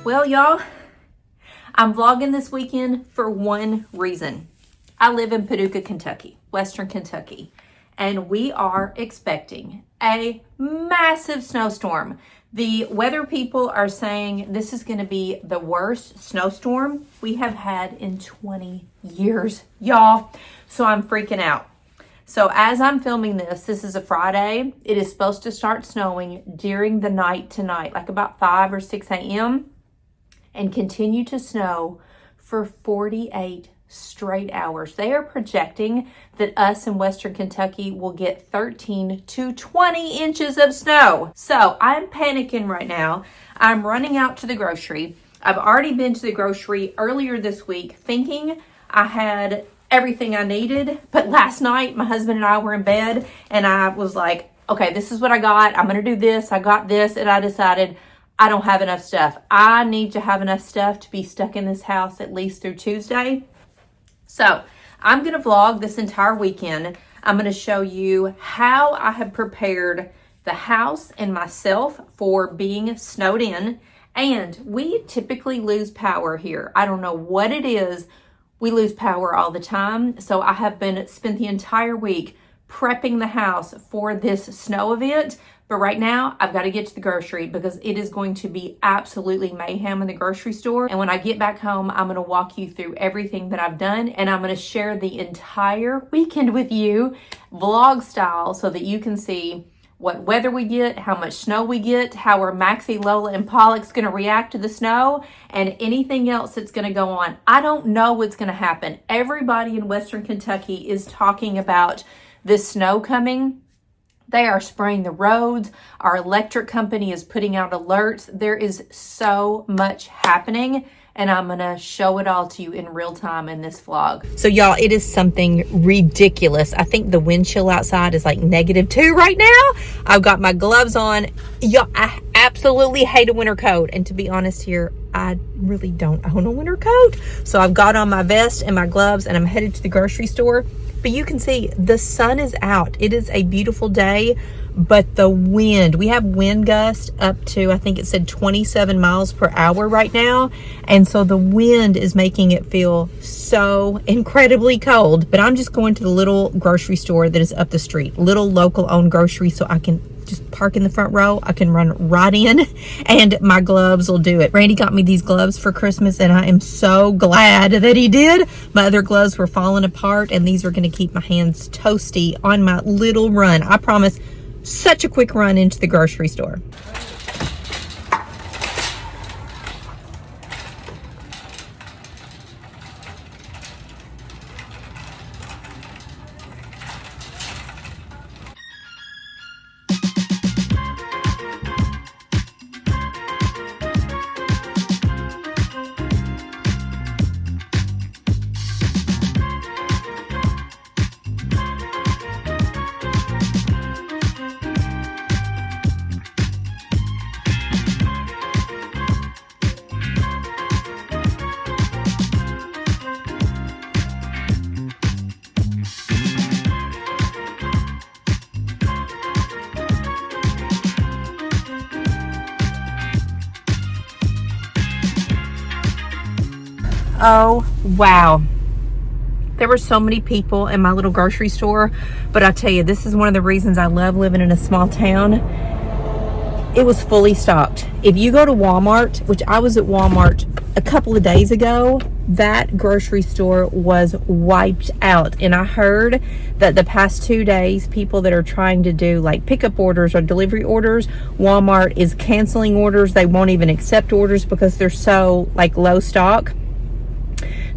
Well, y'all, I'm vlogging this weekend for one reason. I live in Paducah, Kentucky, Western Kentucky, and we are expecting a massive snowstorm. The weather people are saying this is going to be the worst snowstorm we have had in 20 years, y'all. So I'm freaking out. So as I'm filming this is a Friday. It is supposed to start snowing during the night tonight, like about 5 or 6 a.m. and continue to snow for 48 straight hours. They are projecting that us in Western Kentucky will get 13 to 20 inches of snow. So I'm panicking right now. I'm running out to the grocery. I've already been to the grocery earlier this week thinking I had everything I needed. But last night, my husband and I were in bed and I was like, okay, this is what I got. I'm going to do this. I got this. And I decided I don't have enough stuff. I need to have enough stuff to be stuck in this house at least through Tuesday. So I'm going to vlog this entire weekend. I'm going to show you how I have prepared the house and myself for being snowed in. And we typically lose power here. I don't know what it is. We lose power all the time. So I have spent the entire week prepping the house for this snow event. But right now, I've got to get to the grocery because it is going to be absolutely mayhem in the grocery store. And when I get back home, I'm going to walk you through everything that I've done. And I'm going to share the entire weekend with you, vlog style, so that you can see what weather we get, how much snow we get, how our Maxie, Lola, and Pollock's going to react to the snow, and anything else that's going to go on. I don't know what's going to happen. Everybody in Western Kentucky is talking about this snow coming. They are spraying the roads. Our electric company is putting out alerts. There is so much happening, and I'm going to show it all to you in real time in this vlog. So y'all, it is something ridiculous. I think the wind chill outside is like -2 right now. I've got my gloves on. Y'all, I absolutely hate a winter coat. And to be honest here, I really don't own a winter coat. So I've got on my vest and my gloves and I'm headed to the grocery store. But you can see the sun is out. It is a beautiful day, but the wind, we have wind gusts up to, I think it said 27 miles per hour right now. And so the wind is making it feel so incredibly cold. But I'm just going to the little grocery store that is up the street, little local owned grocery, so I can just park in the front row. I can run right in and my gloves will do it. Randy got me these gloves for Christmas and I am so glad that he did. My other gloves were falling apart and these are going to keep my hands toasty on my little run. I promise, such a quick run into the grocery store. Oh, wow. There were so many people in my little grocery store, but I tell you, this is one of the reasons I love living in a small town. It was fully stocked. If you go to Walmart, which I was at Walmart a couple of days ago, that grocery store was wiped out. And I heard that the past 2 days, people that are trying to do like pickup orders or delivery orders, Walmart is canceling orders. They won't even accept orders because they're so like low stock.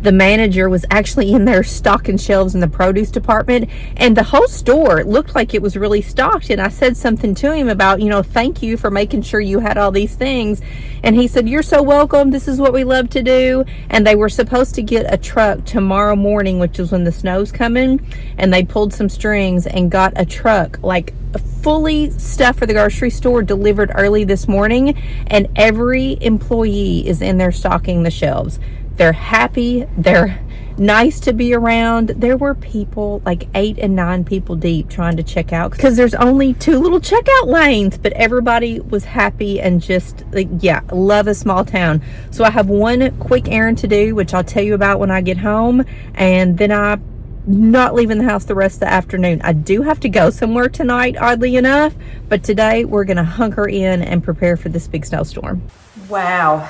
The manager was actually in there stocking shelves in the produce department, and the whole store looked like it was really stocked. And I said something to him about, you know, thank you for making sure you had all these things. And he said, you're so welcome. This is what we love to do. And they were supposed to get a truck tomorrow morning, which is when the snow's coming. And they pulled some strings and got a truck, like fully stuffed for the grocery store, delivered early this morning. And every employee is in there stocking the shelves. They're happy. They're nice to be around. There were people like 8 and 9 people deep trying to check out because there's only 2 little checkout lanes, but everybody was happy and just like, yeah, love a small town. So I have one quick errand to do, which I'll tell you about when I get home, and then I'm not leaving the house the rest of the afternoon. I do have to go somewhere tonight, oddly enough, but today we're gonna hunker in and prepare for this big snowstorm. Wow,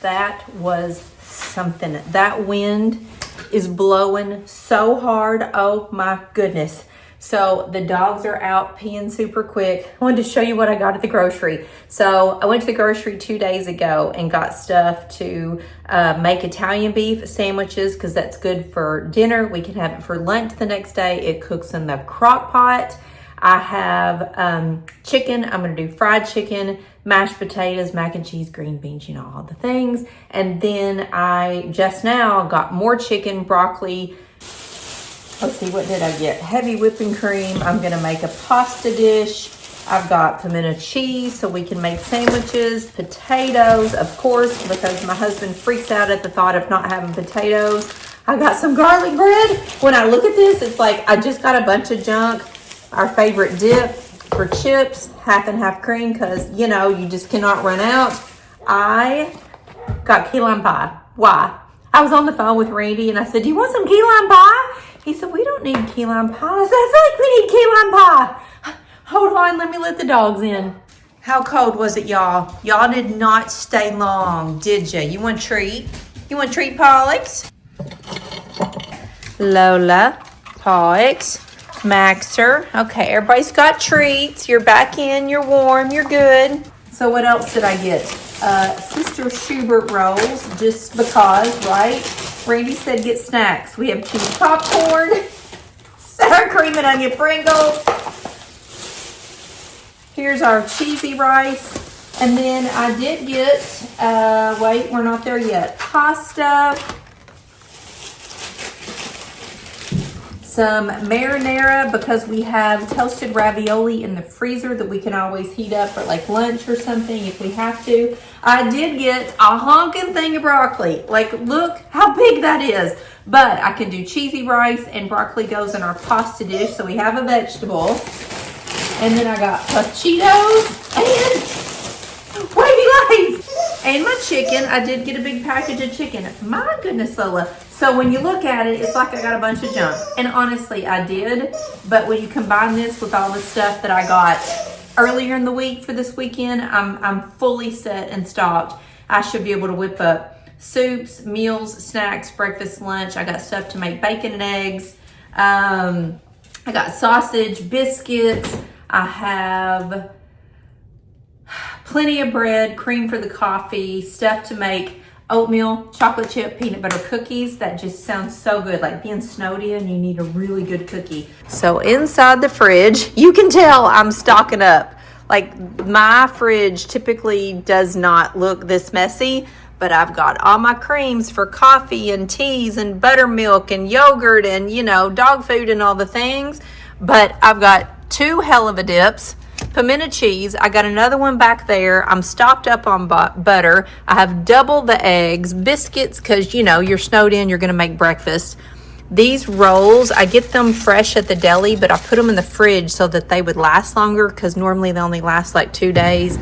that was something. That wind is blowing so hard. Oh my goodness. So the dogs are out peeing super quick. I wanted to show you what I got at the grocery. So I went to the grocery 2 days ago and got stuff to make Italian beef sandwiches because that's good for dinner. We can have it for lunch the next day. It cooks in the crock pot. I have chicken. I'm gonna do fried chicken, mashed potatoes, mac and cheese, green beans, you know, all the things. And then I just now got more chicken, broccoli. Let's see, what did I get? Heavy whipping cream. I'm gonna make a pasta dish. I've got pimento cheese so we can make sandwiches, potatoes, of course, because my husband freaks out at the thought of not having potatoes. I got some garlic bread. When I look at this, it's like I just got a bunch of junk. Our favorite dip for chips, half and half cream, because, you know, you just cannot run out. I got key lime pie. Why? I was on the phone with Randy and I said, do you want some key lime pie? He said, we don't need key lime pie. I said, I feel like we need key lime pie. Hold on, let me let the dogs in. How cold was it, y'all? Y'all did not stay long, did you? You want a treat? You want a treat, Pollux? Lola, Pollux, Maxer. Okay, everybody's got treats. You're back in, you're warm, you're good. So what else did I get? Sister Schubert rolls, just because, right? Randy said get snacks. We have cheese popcorn, sour cream and onion Pringles. Here's our cheesy rice. And then I did get, wait, we're not there yet. Pasta. Some marinara because we have toasted ravioli in the freezer that we can always heat up for like lunch or something if we have to. I did get a honking thing of broccoli. Like, look how big that is. But I can do cheesy rice and broccoli goes in our pasta dish, so we have a vegetable. And then I got Cheetos and wavy lights and my chicken. I did get a big package of chicken. My goodness, Lola. So when you look at it, it's like I got a bunch of junk. And honestly, I did. But when you combine this with all the stuff that I got earlier in the week for this weekend, I'm fully set and stocked. I should be able to whip up soups, meals, snacks, breakfast, lunch. I got stuff to make bacon and eggs. I got sausage, biscuits. I have plenty of bread, cream for the coffee, stuff to make oatmeal, chocolate chip, peanut butter cookies. That just sounds so good, like being snowed in, you need a really good cookie. So inside the fridge, you can tell I'm stocking up. Like, my fridge typically does not look this messy, but I've got all my creams for coffee and teas and buttermilk and yogurt and, you know, dog food and all the things. But I've got 2 hell of a dips, pimento cheese. I got another one back there. I'm stocked up on butter. I have double the eggs, biscuits, because, you know, you're snowed in, you're going to make breakfast. These rolls, I get them fresh at the deli, but I put them in the fridge so that they would last longer because normally they only last like 2 days.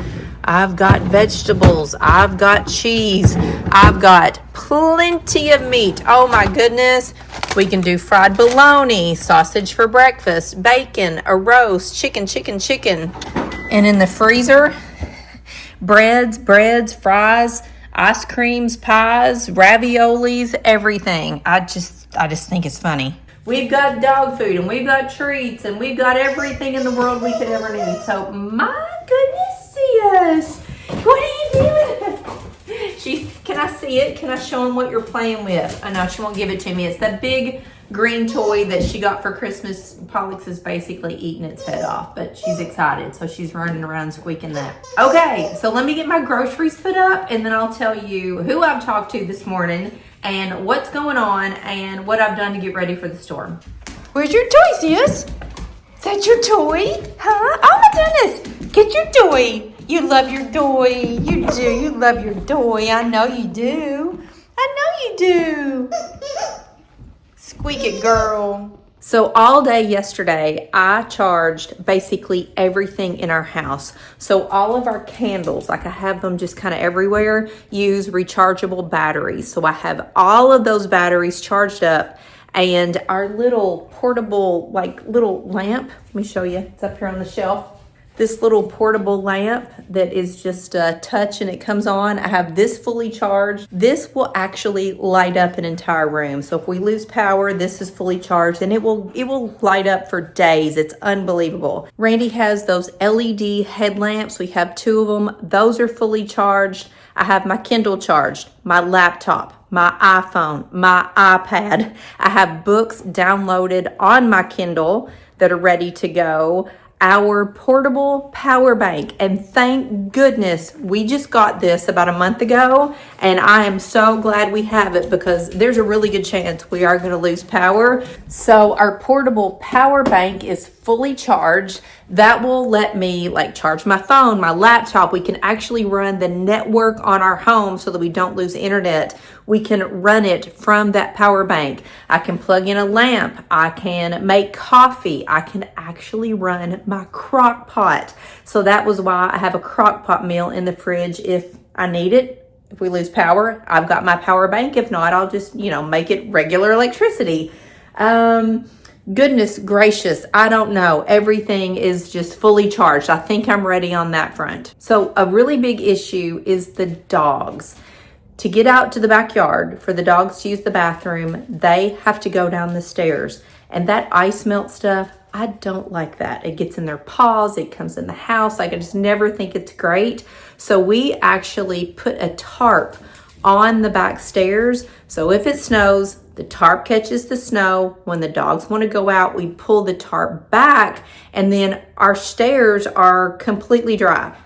I've got vegetables. I've got cheese. I've got plenty of meat. Oh my goodness. We can do fried bologna, sausage for breakfast, bacon, a roast, chicken. And in the freezer, breads, fries, ice creams, pies, raviolis, everything. I just think it's funny. We've got dog food and we've got treats and we've got everything in the world we could ever need. So my goodness, yes. What are you doing? Can I see it? Can I show him what you're playing with? I know she won't give it to me. It's that big green toy that she got for Christmas. Pollux is basically eating its head off, but she's excited. So she's running around squeaking that. Okay, so let me get my groceries put up and then I'll tell you who I've talked to this morning and what's going on and what I've done to get ready for the storm. Where's your toy, sis? Is that your toy? Huh? Oh my goodness. Get your toy. You love your toy. You do. You love your toy. I know you do. I know you do. Squeak it, girl. So all day yesterday, I charged basically everything in our house. So all of our candles, like I have them just kind of everywhere, use rechargeable batteries. So I have all of those batteries charged up, and our little portable, like little lamp, let me show you, it's up here on the shelf. This little portable lamp that is just a touch and it comes on. I have this fully charged. This will actually light up an entire room. So if we lose power, this is fully charged and it will light up for days. It's unbelievable. Randy has those LED headlamps. We have 2 of them. Those are fully charged. I have my Kindle charged, my laptop, my iPhone, my iPad. I have books downloaded on my Kindle that are ready to go. Our portable power bank, and thank goodness we just got this about a month ago, and I am so glad we have it because there's a really good chance we are going to lose power. So our portable power bank is fully charged. That will let me charge my phone, my laptop. We can actually run the network on our home so that we don't lose internet. We can run it from that power bank. I can plug in a lamp. I can make coffee. I can actually run my crock pot. So that was why I have a crock pot meal in the fridge if I need it. If we lose power, I've got my power bank. If not, I'll just, make it regular electricity. Goodness gracious, I don't know. Everything is just fully charged. I think I'm ready on that front. So a really big issue is the dogs. To get out to the backyard, for the dogs to use the bathroom, they have to go down the stairs. And that ice melt stuff, I don't like that. It gets in their paws, it comes in the house. I just never think it's great. So we actually put a tarp on the back stairs. So if it snows, the tarp catches the snow. When the dogs want to go out, we pull the tarp back, and then our stairs are completely dry.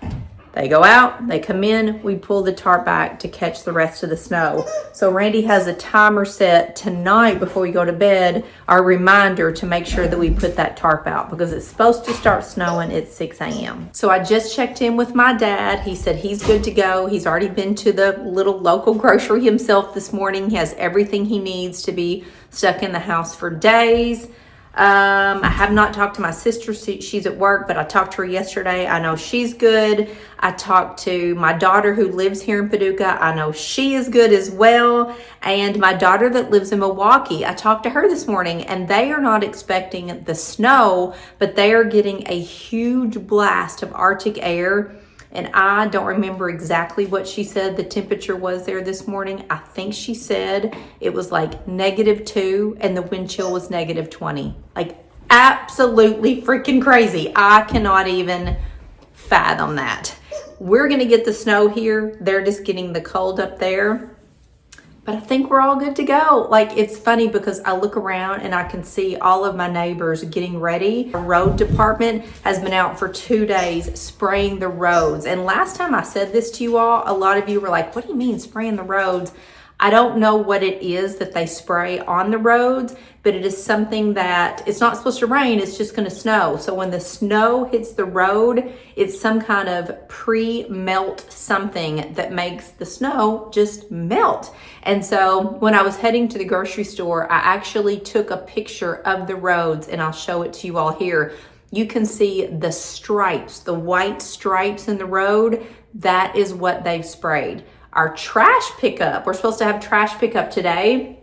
They go out, they come in, we pull the tarp back to catch the rest of the snow. So Randy has a timer set tonight before we go to bed, our reminder to make sure that we put that tarp out because it's supposed to start snowing at 6 a.m. So I just checked in with my dad. He said he's good to go. He's already been to the little local grocery himself this morning. He has everything he needs to be stuck in the house for days. I have not talked to my sister. She's at work, but I talked to her yesterday. I know she's good. I talked to my daughter who lives here in Paducah. I know she is good as well. And my daughter that lives in Milwaukee, I talked to her this morning, and they are not expecting the snow, but they are getting a huge blast of Arctic air. And I don't remember exactly what she said the temperature was there this morning. I think she said it was -2 and the wind chill was -20. Absolutely freaking crazy. I cannot even fathom that. We're going to get the snow here. They're just getting the cold up there. But I think we're all good to go. It's funny because I look around and I can see all of my neighbors getting ready. The road department has been out for 2 days spraying the roads. And last time I said this to you all, a lot of you were like, what do you mean spraying the roads? I don't know what it is that they spray on the roads, but it is something that it's not supposed to rain. It's just going to snow. So when the snow hits the road, it's some kind of pre-melt something that makes the snow just melt. And so when I was heading to the grocery store, I actually took a picture of the roads, and I'll show it to you all here. You can see the stripes, the white stripes in the road. That is what they've sprayed. Our trash pickup, we're supposed to have trash pickup today.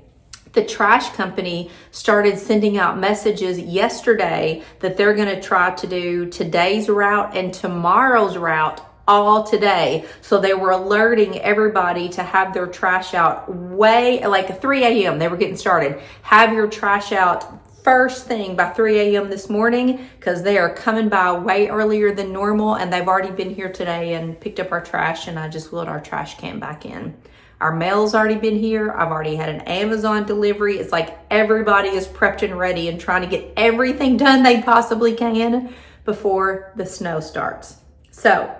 The trash company started sending out messages yesterday that they're going to try to do today's route and tomorrow's route all today. So they were alerting everybody to have their trash out way 3 a.m. They were getting started. Have your trash out first thing by 3 a.m. this morning because they are coming by way earlier than normal, and they've already been here today and picked up our trash, and I just wheeled our trash can back in. Our mail's already been here. I've already had an Amazon delivery. It's like everybody is prepped and ready and trying to get everything done they possibly can before the snow starts. So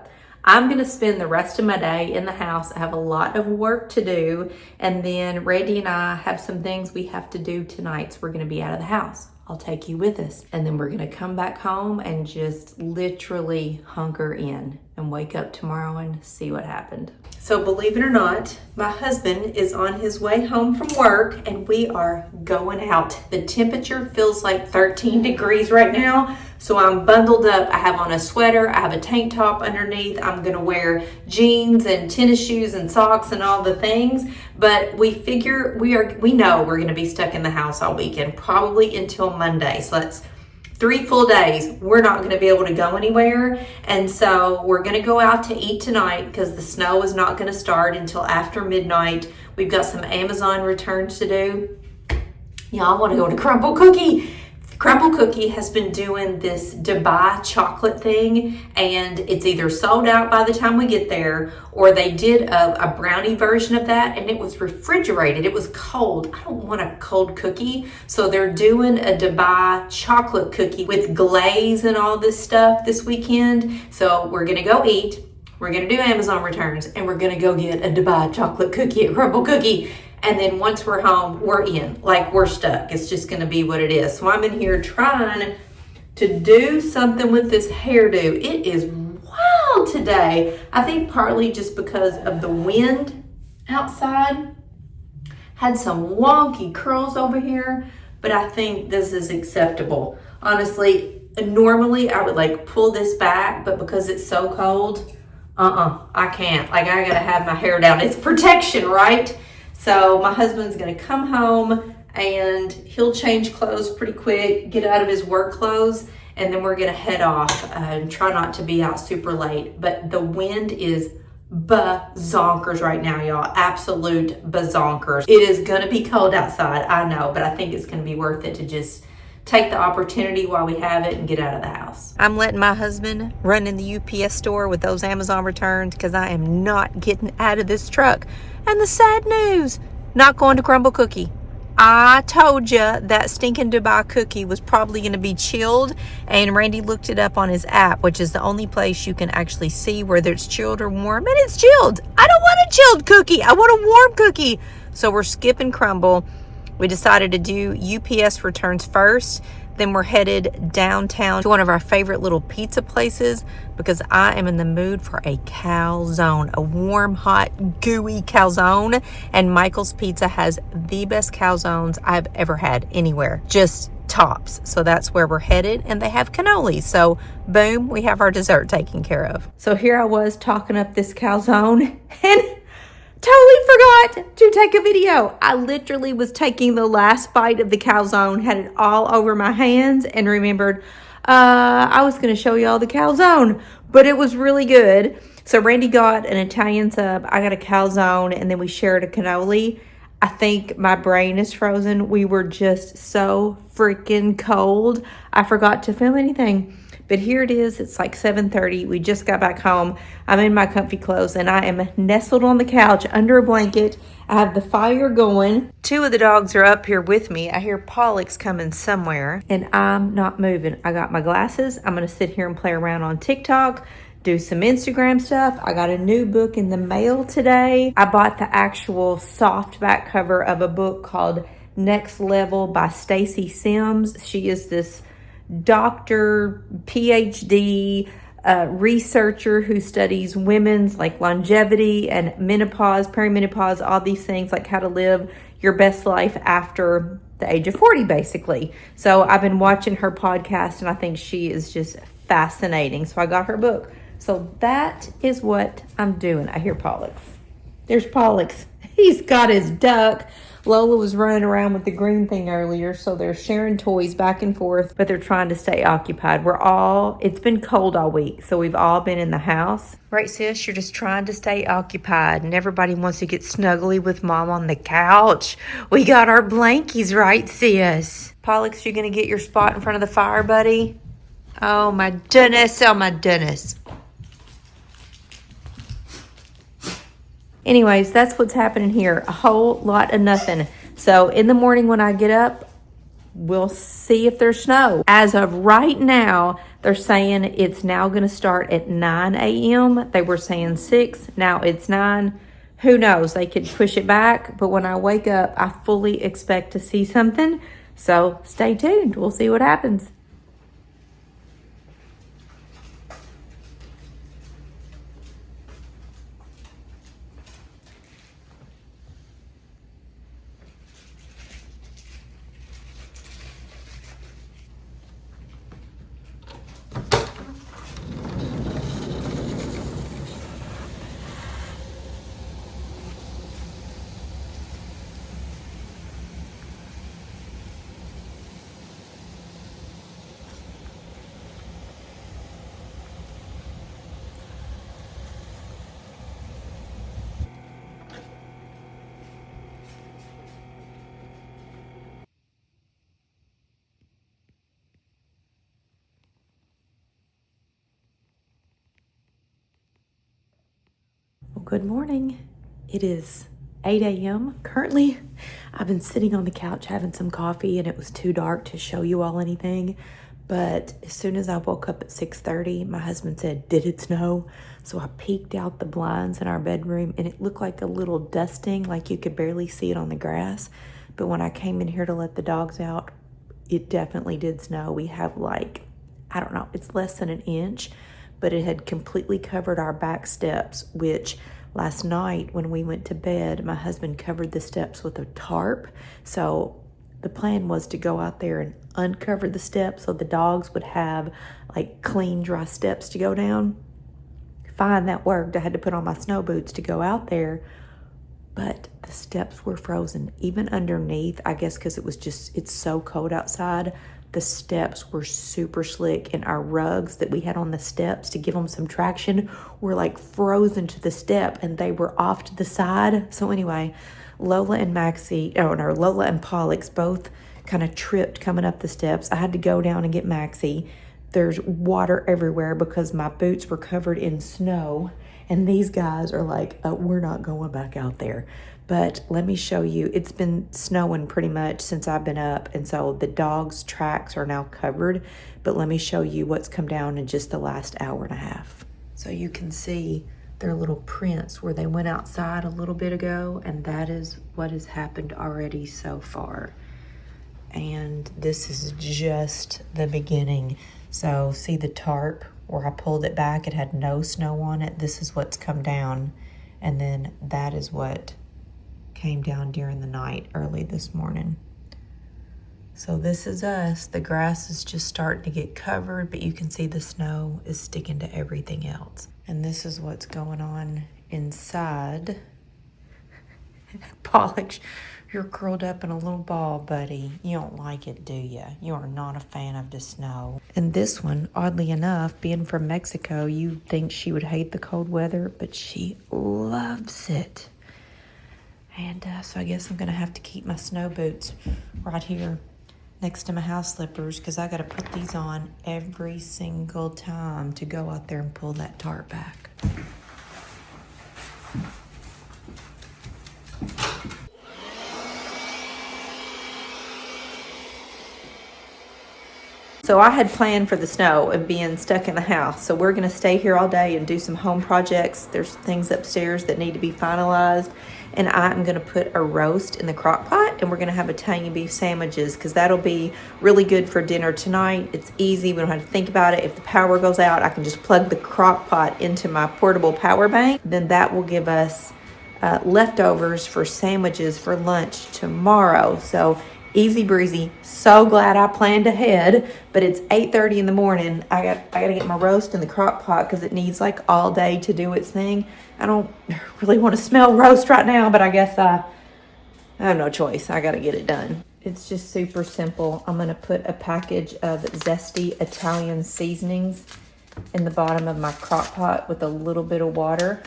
I'm going to spend the rest of my day in the house. I have a lot of work to do. And then Randy and I have some things we have to do tonight. So we're going to be out of the house. I'll take you with us. And then we're going to come back home and just literally hunker in. and wake up tomorrow and see what happened. So believe it or not, my husband is on his way home from work and we are going out. The temperature feels like 13 degrees right now. So I'm bundled up. I have on a sweater. I have a tank top underneath. I'm going to wear jeans and tennis shoes and socks and all the things. But we figure we know we're going to be stuck in the house all weekend, probably until Monday. So that's 3 full days. We're not going to be able to go anywhere. And so we're going to go out to eat tonight because the snow is not going to start until after midnight. We've got some Amazon returns to do. Y'all want to go to Crumble Cookie. Crumble Cookie has been doing this Dubai chocolate thing, and it's either sold out by the time we get there, or they did a brownie version of that, and it was refrigerated. It was cold. I don't want a cold cookie, so they're doing a Dubai chocolate cookie with glaze and all this stuff this weekend. So we're gonna go eat, we're gonna do Amazon returns, and we're gonna go get a Dubai chocolate cookie at Crumble Cookie. And then once we're home, we're in. Like, we're stuck. It's just going to be what it is. So I'm in here trying to do something with this hairdo. It is wild today. I think partly just because of the wind outside. Had some wonky curls over here, but I think this is acceptable. Honestly, normally I would like pull this back, but because it's so cold, I can't. Like, I got to have my hair down. It's protection, right? So my husband's gonna come home and he'll change clothes pretty quick, get out of his work clothes, and then we're gonna head off and try not to be out super late. But the wind is bazonkers right now, y'all. Absolute bazonkers. It is gonna be cold outside, I know, but I think it's gonna be worth it to just take the opportunity while we have it and get out of the house. I'm letting my husband run in the UPS store with those Amazon returns because I am not getting out of this truck. And the sad news, not going to Crumble Cookie. I told you that stinking Dubai cookie was probably going to be chilled, and Randy looked it up on his app, which is the only place you can actually see whether it's chilled or warm, and it's chilled. I don't want a chilled cookie. I want a warm cookie. So we're skipping Crumble. We decided to do UPS returns first. Then we're headed downtown to one of our favorite little pizza places because I am in the mood for a calzone, a warm, hot, gooey calzone. And Michael's Pizza has the best calzones I've ever had anywhere. Just tops. So that's where we're headed, and they have cannoli. So boom, we have our dessert taken care of. So here I was talking up this calzone and totally forgot to take a video. I literally was taking the last bite of the calzone, had it all over my hands, and remembered I was going to show you all the calzone, but it was really good. So Randy got an Italian sub, I got a calzone, and then we shared a cannoli. I think my brain is frozen. We were just so freaking cold. I forgot to film anything. But here it is. It's like 7:30. We just got back home. I'm in my comfy clothes and I am nestled on the couch under a blanket. I have the fire going. 2 of the dogs are up here with me. I hear Pollux coming somewhere and I'm not moving. I got my glasses. I'm going to sit here and play around on TikTok, do some Instagram stuff. I got a new book in the mail today. I bought the actual softback cover of a book called Next Level by Stacy Sims. She is this doctor, PhD, researcher who studies women's like longevity and menopause, perimenopause, all these things, like how to live your best life after the age of 40, basically. So I've been watching her podcast and I think she is just fascinating. So I got her book. So that is what I'm doing. I hear Pollux. There's Pollux. He's got his duck. Lola was running around with the green thing earlier, so they're sharing toys back and forth, but they're trying to stay occupied. It's been cold all week, so we've all been in the house. Right, sis? You're just trying to stay occupied, and everybody wants to get snuggly with Mom on the couch. We got our blankies, right, sis? Pollux, you gonna get your spot in front of the fire, buddy? Oh, my goodness. Oh, my goodness. Anyways, that's what's happening here. A whole lot of nothing. So in the morning when I get up, we'll see if there's snow. As of right now, they're saying it's now going to start at 9 a.m. They were saying 6. Now it's 9. Who knows? They could push it back. But when I wake up, I fully expect to see something. So stay tuned. We'll see what happens. Good morning. It is 8 a.m. Currently, I've been sitting on the couch having some coffee and it was too dark to show you all anything. But as soon as I woke up at 6:30, my husband said, "Did it snow?" So I peeked out the blinds in our bedroom and it looked like a little dusting, like you could barely see it on the grass. But when I came in here to let the dogs out, it definitely did snow. We have I don't know, it's less than an inch, but it had completely covered our back steps, which last night when we went to bed, my husband covered the steps with a tarp. So the plan was to go out there and uncover the steps so the dogs would have clean, dry steps to go down. Fine, that worked. I had to put on my snow boots to go out there, but the steps were frozen. Even underneath, I guess because it's so cold outside, the steps were super slick, and our rugs that we had on the steps to give them some traction were frozen to the step, and they were off to the side. So anyway, Lola and Pollux both kind of tripped coming up the steps. I had to go down and get Maxie. There's water everywhere because my boots were covered in snow, and these guys are we're not going back out there. But let me show you, it's been snowing pretty much since I've been up, and so the dogs' tracks are now covered. But let me show you what's come down in just the last hour and a half. So you can see their little prints where they went outside a little bit ago, and that is what has happened already so far. And this is just the beginning. So see the tarp where I pulled it back, it had no snow on it. This is what's come down, and then that is what came down during the night early this morning. So this is us. The grass is just starting to get covered, but you can see the snow is sticking to everything else. And this is what's going on inside. Pollux, you're curled up in a little ball, buddy. You don't like it, do you? You are not a fan of the snow. And this one, oddly enough, being from Mexico, you'd think she would hate the cold weather, but she loves it. And so I guess I'm going to have to keep my snow boots right here next to my house slippers, because I got to put these on every single time to go out there and pull that tarp back. So I had planned for the snow and being stuck in the house. So we're going to stay here all day and do some home projects. There's things upstairs that need to be finalized. And I am going to put a roast in the crock pot, and we're going to have Italian beef sandwiches because that'll be really good for dinner tonight. It's easy. We don't have to think about it. If the power goes out, I can just plug the crock pot into my portable power bank. Then that will give us leftovers for sandwiches for lunch tomorrow. So easy breezy. So glad I planned ahead, but it's 8:30 in the morning. I got to get my roast in the crock pot because it needs all day to do its thing. I don't really want to smell roast right now, but I guess I have no choice. I got to get it done. It's just super simple. I'm going to put a package of zesty Italian seasonings in the bottom of my crock pot with a little bit of water,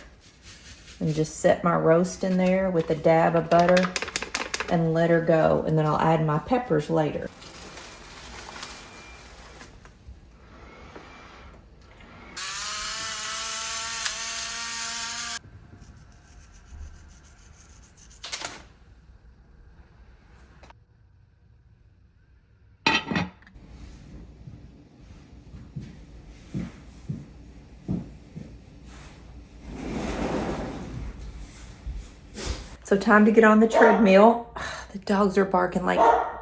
and just set my roast in there with a dab of butter and let her go, and then I'll add my peppers later. So time to get on the treadmill. The dogs are barking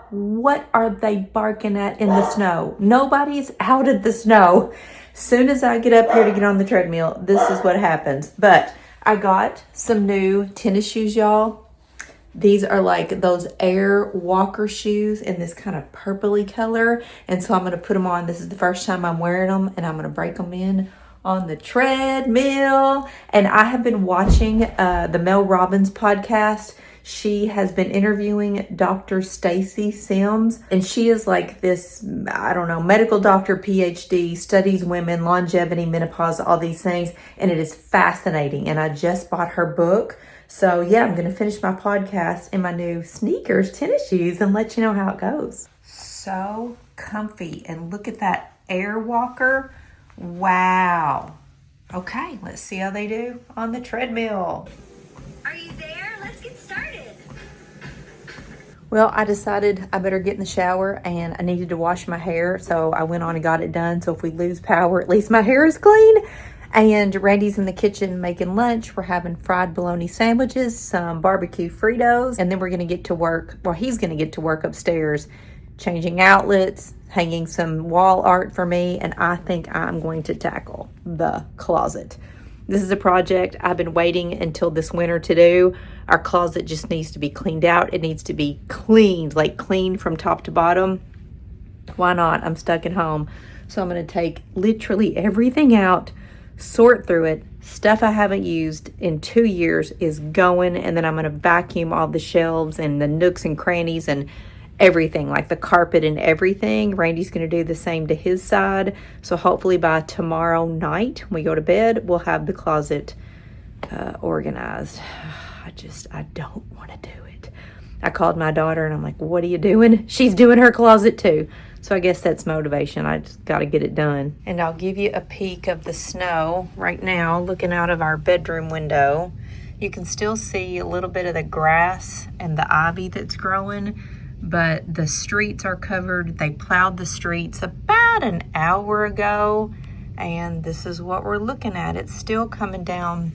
what are they barking at in the snow? Nobody's out of the snow. Soon as I get up here to get on the treadmill, this is what happens. But I got some new tennis shoes, y'all. These are those Air Walker shoes in this kind of purpley color. And so I'm going to put them on. This is the first time I'm wearing them, and I'm going to break them in on the treadmill. And I have been watching the Mel Robbins podcast. She has been interviewing Dr. Stacy Sims, and she is this, I don't know, medical doctor, PhD, studies women, longevity, menopause, all these things, and it is fascinating. And I just bought her book. So yeah, I'm going to finish my podcast in my new sneakers, tennis shoes, and let you know how it goes. So comfy, and look at that Air Walker. Wow. Okay, let's see how they do on the treadmill. Are you there? Let's get started. Well, I decided I better get in the shower and I needed to wash my hair, so I went on and got it done. So if we lose power, at least my hair is clean. And Randy's in the kitchen making lunch. We're having fried bologna sandwiches, some barbecue Fritos, and then we're gonna get to work, well, he's gonna get to work upstairs, changing outlets, hanging some wall art for me, and I think I'm going to tackle the closet. This is a project I've been waiting until this winter to do. Our closet just needs to be cleaned out. It needs to be cleaned, like cleaned from top to bottom. Why not? I'm stuck at home. So I'm going to take literally everything out, sort through it. Stuff I haven't used in 2 years is going, and then I'm going to vacuum all the shelves and the nooks and crannies and everything, like the carpet and everything. Randy's going to do the same to his side. So hopefully by tomorrow night when we go to bed, we'll have the closet organized. I don't want to do it. I called my daughter and I'm like, what are you doing? She's doing her closet too. So I guess that's motivation. I just got to get it done. And I'll give you a peek of the snow right now, looking out of our bedroom window. You can still see a little bit of the grass and the ivy that's growing, but the streets are covered. They plowed the streets about an hour ago, and this is what we're looking at. It's still coming down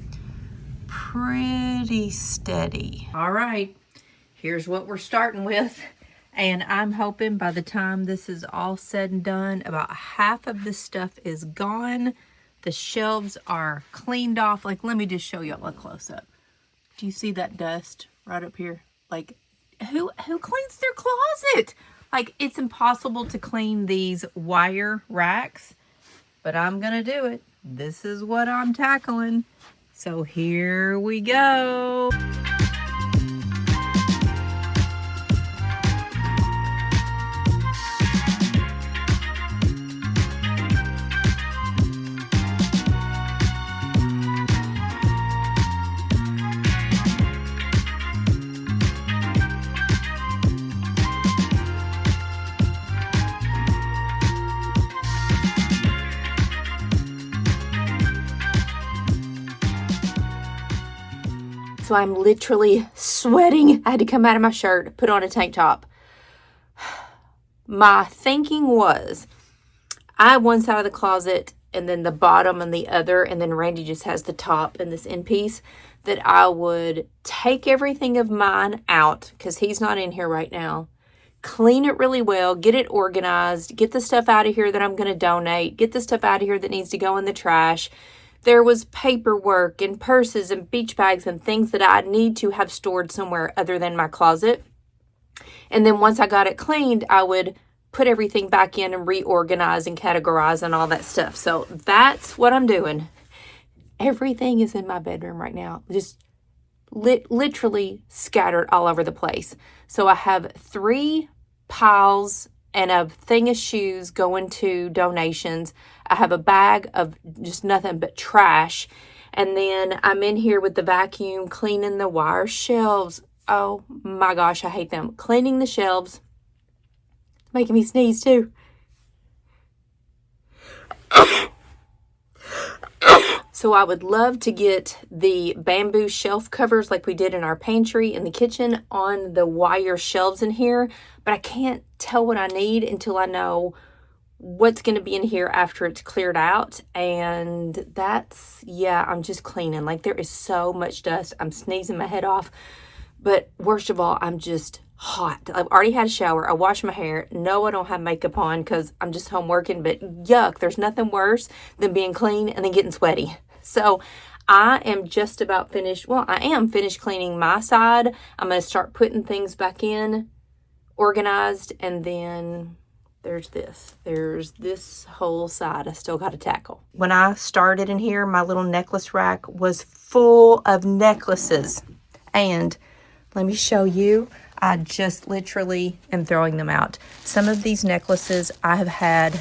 pretty steady. All right, here's what we're starting with, and I'm hoping by the time this is all said and done, about half of this stuff is gone. The shelves are cleaned off. Like, let me just show y'all a close-up. Do you see that dust right up here? Like, who cleans their closet? Like, it's impossible to clean these wire racks, but I'm gonna do it. This is what I'm tackling. So here we go. So I'm literally sweating. I had to come out of my shirt, put on a tank top. My thinking was, I have one side of the closet and then the bottom and the other, and then Randy just has the top and this end piece, that I would take everything of mine out, because he's not in here right now, clean it really well, get it organized, get the stuff out of here that I'm going to donate, get the stuff out of here that needs to go in the trash. There was paperwork and purses and beach bags and things that I need to have stored somewhere other than my closet. And then once I got it cleaned, I would put everything back in and reorganize and categorize and all that stuff. So that's what I'm doing. Everything is in my bedroom right now, just literally scattered all over the place. So I have 3 piles and a thing of shoes going to donations. I have a bag of just nothing but trash. And then I'm in here with the vacuum cleaning the wire shelves. Oh my gosh, I hate them. Cleaning the shelves. Making me sneeze too. So I would love to get the bamboo shelf covers like we did in our pantry in the kitchen on the wire shelves in here, but I can't tell what I need until I know what's going to be in here after it's cleared out. And that's, yeah, I'm just cleaning. Like, there is so much dust. I'm sneezing my head off. But worst of all, I'm just hot. I've already had a shower. I washed my hair. No, I don't have makeup on because I'm just home working, but yuck, there's nothing worse than being clean and then getting sweaty. So I am just about finished. Well, I am finished cleaning my side. I'm going to start putting things back in, organized, and then there's this whole side I still got to tackle. When I started in here, my little necklace rack was full of necklaces. And let me show you, I just literally am throwing them out. Some of these necklaces I have had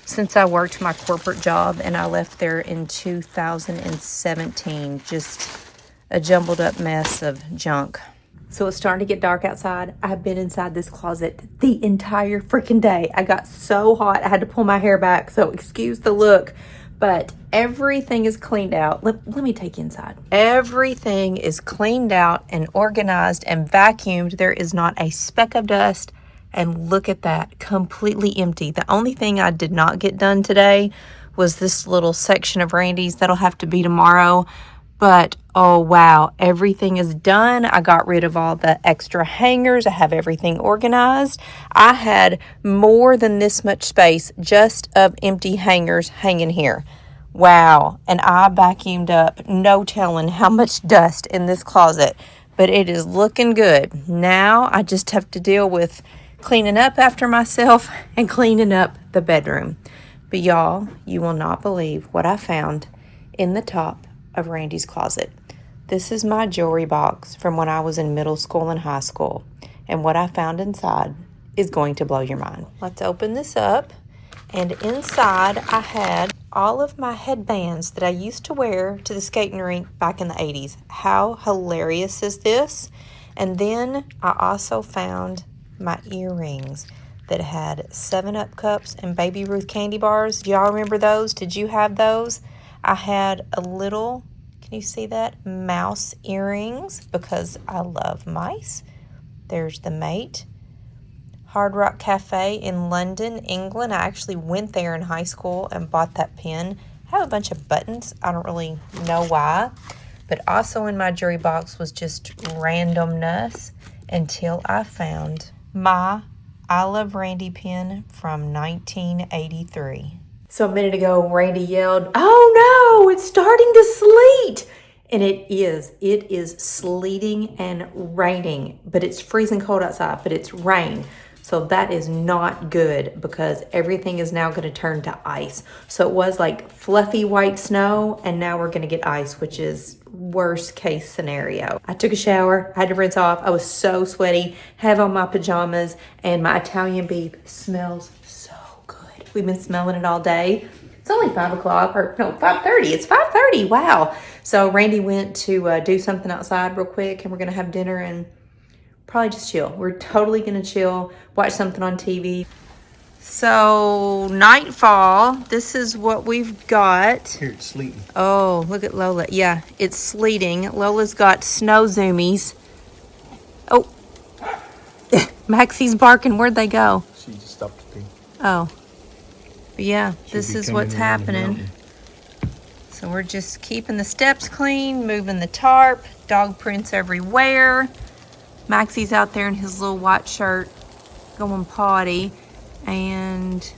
since I worked my corporate job, and I left there in 2017. Just a jumbled up mess of junk. So it's starting to get dark outside. I've been inside this closet the entire freaking day. I got so hot, I had to pull my hair back, so excuse the look. But everything is cleaned out. Let me take you inside. Everything is cleaned out and organized and vacuumed. There is not a speck of dust. And look at that, completely empty. The only thing I did not get done today was this little section of Randy's. That'll have to be tomorrow. But, oh wow, everything is done. I got rid of all the extra hangers. I have everything organized. I had more than this much space just of empty hangers hanging here. Wow. And I vacuumed up, no telling how much dust in this closet. But it is looking good. Now I just have to deal with cleaning up after myself and cleaning up the bedroom. But y'all, you will not believe what I found in the top of Randy's closet. This is my jewelry box from when I was in middle school and high school. And what I found inside is going to blow your mind. Let's open this up. And inside I had all of my headbands that I used to wear to the skating rink back in the 80s. How hilarious is this? And then I also found my earrings that had 7-Up cups and Baby Ruth candy bars. Do y'all remember those? Did you have those? I had a little, can you see that? Mouse earrings because I love mice. There's the mate. Hard Rock Cafe in London, England. I actually went there in high school and bought that pin. I have a bunch of buttons. I don't really know why. But also in my jewelry box was just randomness until I found my I Love Randy pin from 1983. So a minute ago, Randy yelled, "Oh no, it's starting to sleet!" And it is sleeting and raining, but it's freezing cold outside, but it's rain. So that is not good because everything is now going to turn to ice. So it was like fluffy white snow, and now we're going to get ice, which is worst case scenario. I took a shower, I had to rinse off. I was so sweaty, have on my pajamas, and my Italian beef smells so good. We've been smelling it all day. It's only 5 o'clock, or no, 5:30. It's 5:30, wow. So Randy went to do something outside real quick, and we're going to have dinner and probably just chill. We're totally going to chill, watch something on TV. So, nightfall, this is what we've got. Here, it's sleeting. Oh, look at Lola. Yeah, it's sleeting. Lola's got snow zoomies. Oh, Maxie's barking. Where'd they go? She just stopped to pee. Oh, but yeah, She'll this be is coming what's in on the happening. mountain. So we're just keeping the steps clean, moving the tarp, dog prints everywhere. Maxie's out there in his little white shirt going potty, and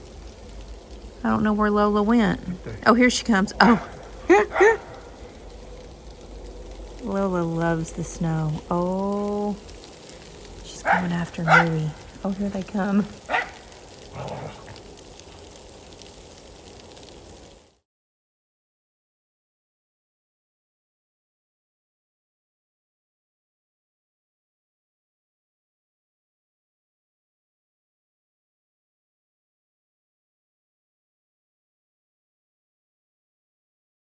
I don't know where Lola went. Oh, here she comes. Oh. Lola loves the snow. Oh, she's coming after Louie. Oh, here they come.